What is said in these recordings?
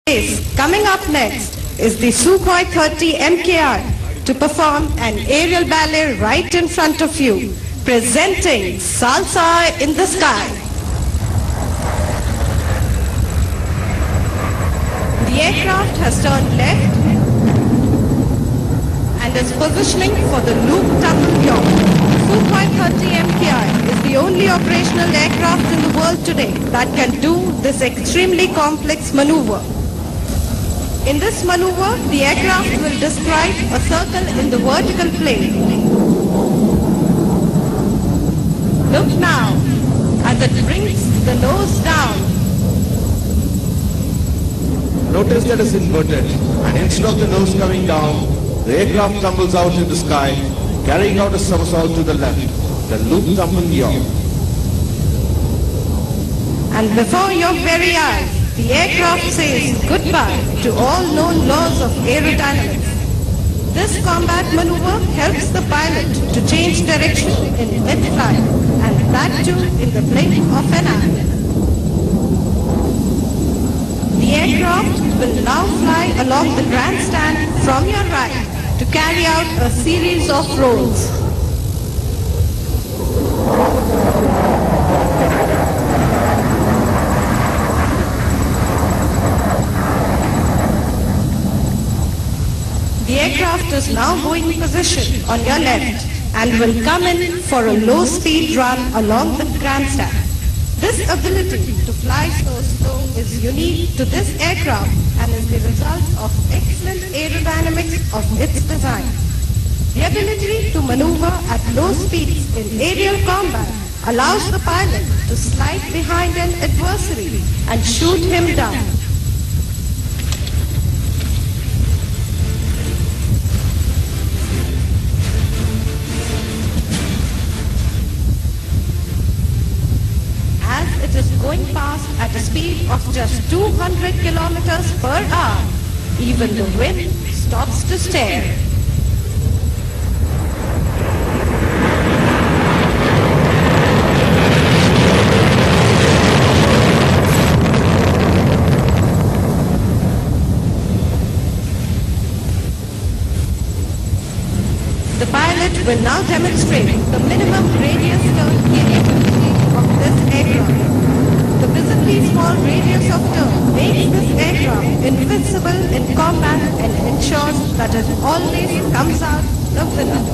Coming up next is the Sukhoi 30 MKI to perform an aerial ballet right in front of you, presenting Salsa in the Sky. The aircraft has turned left and is positioning for the loop tumble yaw. Sukhoi 30 MKI is the only operational aircraft in the world today that can do this extremely complex maneuver. In this maneuver, the aircraft will describe a circle in the vertical plane. Look now as it brings the nose down. Notice that it's inverted, and instead of the nose coming down, the aircraft tumbles out in the sky, carrying out a somersault to the left, the loop tumble yaw. And before your very eyes, the aircraft says goodbye to all known laws of aerodynamics. This combat maneuver helps the pilot to change direction in mid-flight, and that too in the blink of an eye. The aircraft will now fly along the grandstand from your right to carry out a series of rolls. The aircraft is now going position on your left and will come in for a low-speed run along the grandstand. This ability to fly so slow is unique to this aircraft and is the result of excellent aerodynamics of its design. The ability to maneuver at low speeds in aerial combat allows the pilot to slide behind an adversary and shoot him down. It is going past at a speed of just 200 kilometers per hour. Even the wind stops to stare. The pilot will now demonstrate the minimum radius turn capability of this aircraft. The visibly small radius of turn makes this aircraft invincible in combat and ensures that it always comes out the winner.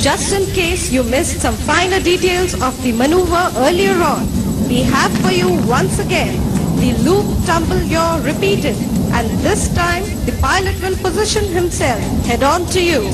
Just in case you missed some finer details of the maneuver earlier on, we have for you once again the loop tumble yaw repeated, and this time the pilot will position himself head on to you.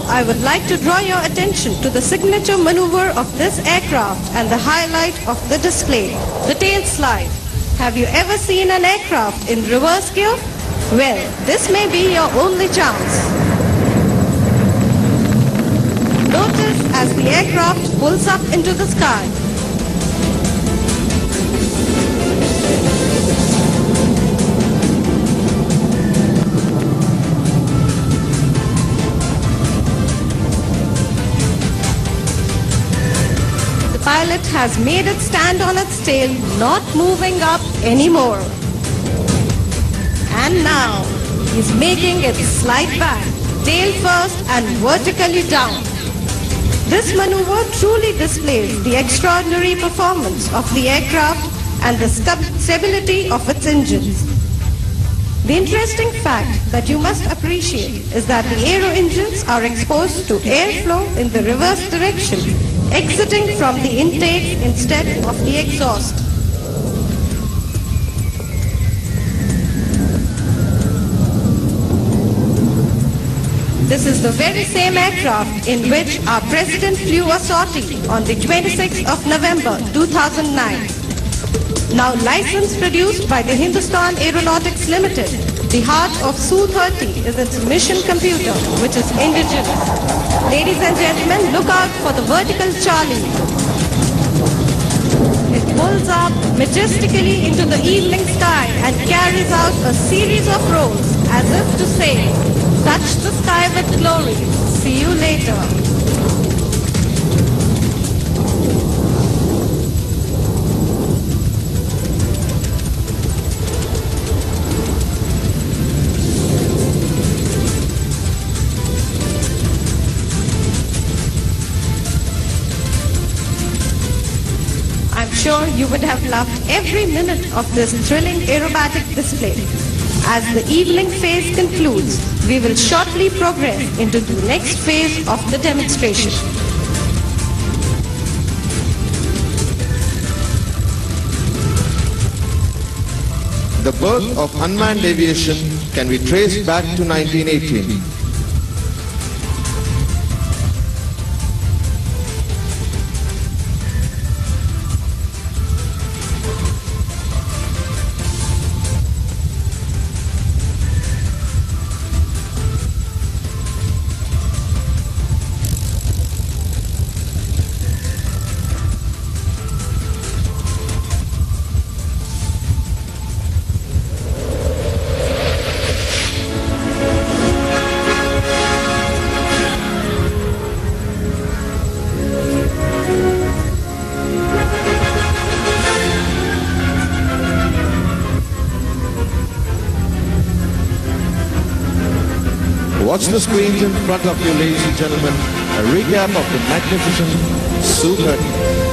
I would like to draw your attention to the signature maneuver of this aircraft and the highlight of the display, the tail slide. Have you ever seen an aircraft in reverse gear? Well, this may be your only chance. Notice as the aircraft pulls up into the sky. has made it stand on its tail, not moving up anymore. And now, he's making it slide back, tail first and vertically down. This maneuver truly displays the extraordinary performance of the aircraft and the stability of its engines. The interesting fact that you must appreciate is that the aero engines are exposed to airflow in the reverse direction, exiting from the intake instead of the exhaust. This is the very same aircraft in which our President flew a sortie on the 26th of November 2009. Now licensed produced by the Hindustan Aeronautics Limited, the heart of Su-30 is its mission computer, which is indigenous. Ladies and gentlemen, look out for the vertical Charlie. It pulls up majestically into the evening sky and carries out a series of rolls as if to say, touch the sky with glory. See you later. I'm sure you would have loved every minute of this thrilling aerobatic display. As the evening phase concludes, we will shortly progress into the next phase of the demonstration. The birth of unmanned aviation can be traced back to 1918. Watch the screens in front of you, ladies and gentlemen. A recap of the magnificent Su-30.